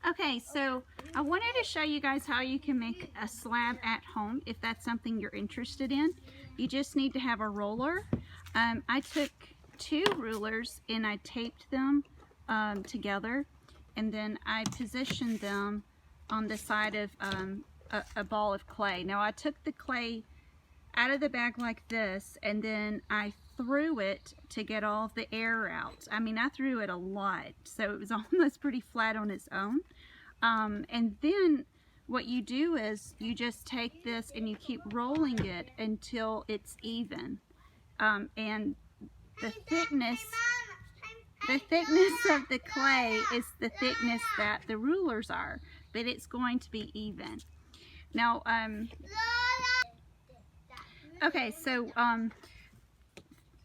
Okay, so I wanted to show you guys how you can make a slab at home if that's something you're interested in. You just need to have a roller. I took 2 rulers and I taped them together, and then I positioned them on the side of a ball of clay. Now I took the clay out of the bag like this, and then I threw it to get all of the air out. I mean, I threw it a lot, so it was almost pretty flat on its own. And then what you do is you just take this and you keep rolling it until it's even. And the thickness of the clay is the thickness that the rulers are, but it's going to be even. Now, okay, so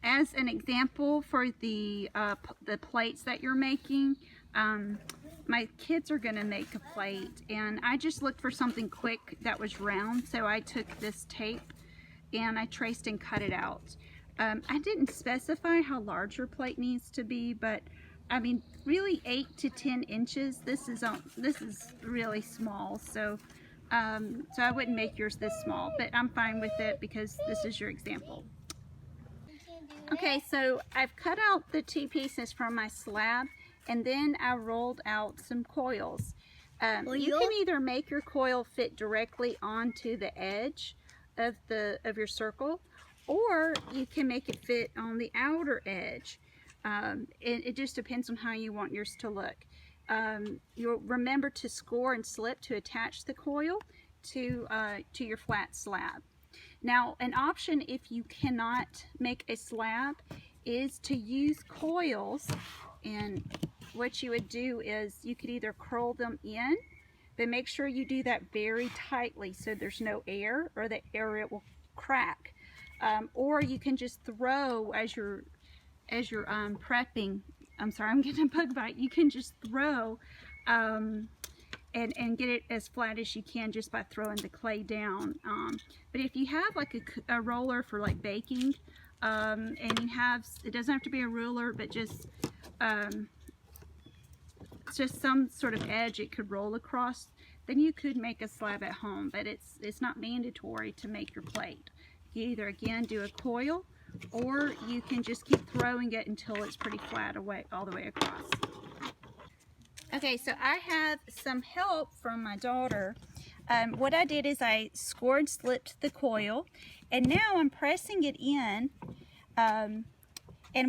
as an example for the plates that you're making, my kids are going to make a plate, and I just looked for something quick that was round, so I took this tape and I traced and cut it out. I didn't specify how large your plate needs to be, but I mean, really 8 to 10 inches. This is really small, so I wouldn't make yours this small, but I'm fine with it because this is your example. Okay, so I've cut out the 2 pieces from my slab, and then I rolled out some coils. You can either make your coil fit directly onto the edge of your circle, or you can make it fit on the outer edge. It just depends on how you want yours to look. You'll remember to score and slip to attach the coil to your flat slab. Now, an option if you cannot make a slab is to use coils, and what you would do is you could either curl them in, but make sure you do that very tightly so there's no air, or it will crack. Or you can just throw as you're prepping. I'm sorry, I'm getting a bug bite. You can just throw and get it as flat as you can just by throwing the clay down. But if you have like a roller for like baking, and it doesn't have to be a ruler, but just some sort of edge it could roll across, then you could make a slab at home, but it's not mandatory to make your plate. You either again do a coil, or you can just keep throwing it until it's pretty flat all the way across. Okay, so I have some help from my daughter. What I did is I scored, slipped the coil, and now I'm pressing it in. And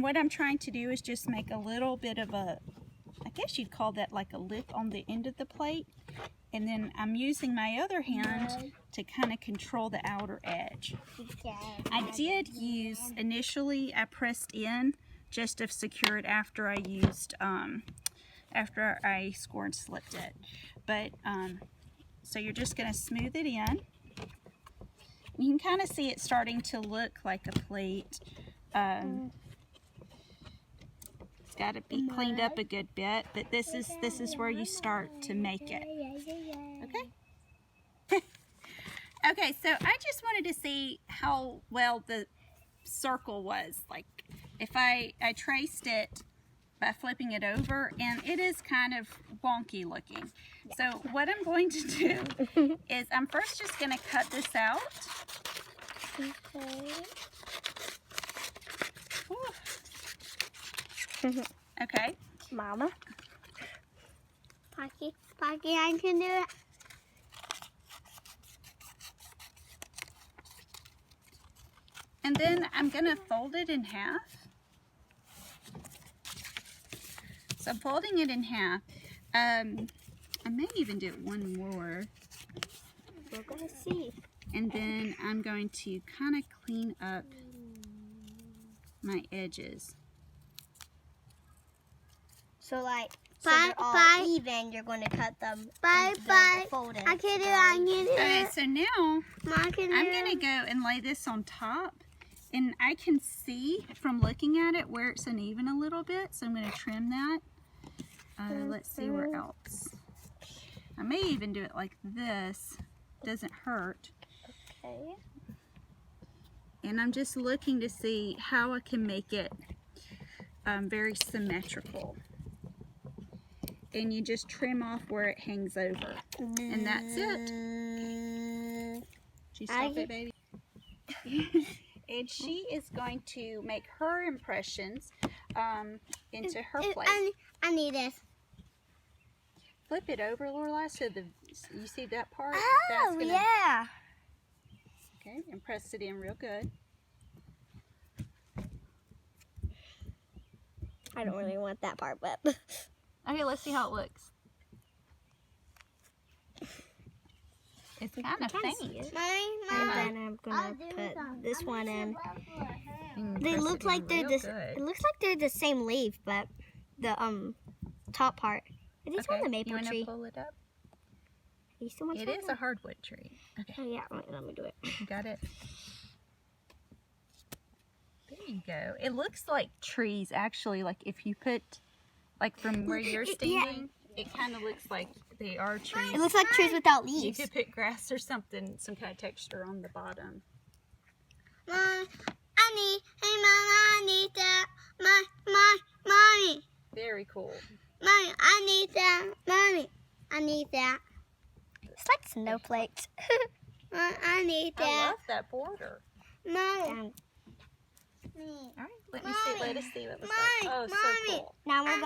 what I'm trying to do is just make a little bit of I guess you'd call that like a lip on the end of the plate. And then I'm using my other hand to kind of control the outer edge. I did use, initially I pressed in just to secure it after I used, after I scored and slipped it. But, so you're just going to smooth it in. You can kind of see it starting to look like a plate. It's got to be cleaned up a good bit, but this is where you start to make it. Okay? Okay, so I just wanted to see how well the circle was. Like, if I traced it by flipping it over, and it is kind of wonky looking. So what I'm going to do is I'm first just going to cut this out. Okay. Okay. Mama. Pocky, I can do it. And then I'm going to fold it in half. So I'm folding it in half. I may even do it one more. We're going to see. And then I'm going to kind of clean up my edges. So like, they're all even, you're going to cut them. I can do it. I can do it. Okay, so now I'm going to go and lay this on top. And I can see from looking at it where it's uneven a little bit, so I'm going to trim that. Let's see where else. I may even do it like this. Doesn't hurt. Okay. And I'm just looking to see how I can make it very symmetrical. and you just trim off where it hangs over. And that's it. Did you stop it, baby? And she is going to make her impressions into her plate. I need this. Flip it over, Lorelai, so you see that part? Oh, yeah. Okay, and press it in real good. I don't really want that part, but... Okay, let's see how it looks. It's kind of faint. And then I'm gonna put this one in. They look like they're it looks like they're the same leaf, but the top part. Are these from the maple tree? You want to pull it up? It is a hardwood tree. Okay. Oh yeah, let me do it. You got it. There you go. It looks like trees actually. Like if you put, like from where you're standing, it kind of looks like they are trees. It looks like trees without leaves. You could put grass or something, some kind of texture on the bottom. Mom, I need that. Mommy. Very cool. Mommy, I need that. Mommy, I need that. It's like snowflakes. I need that. I love that border. Mommy. All right, let us see what it looks like. Oh, so cool. Now we're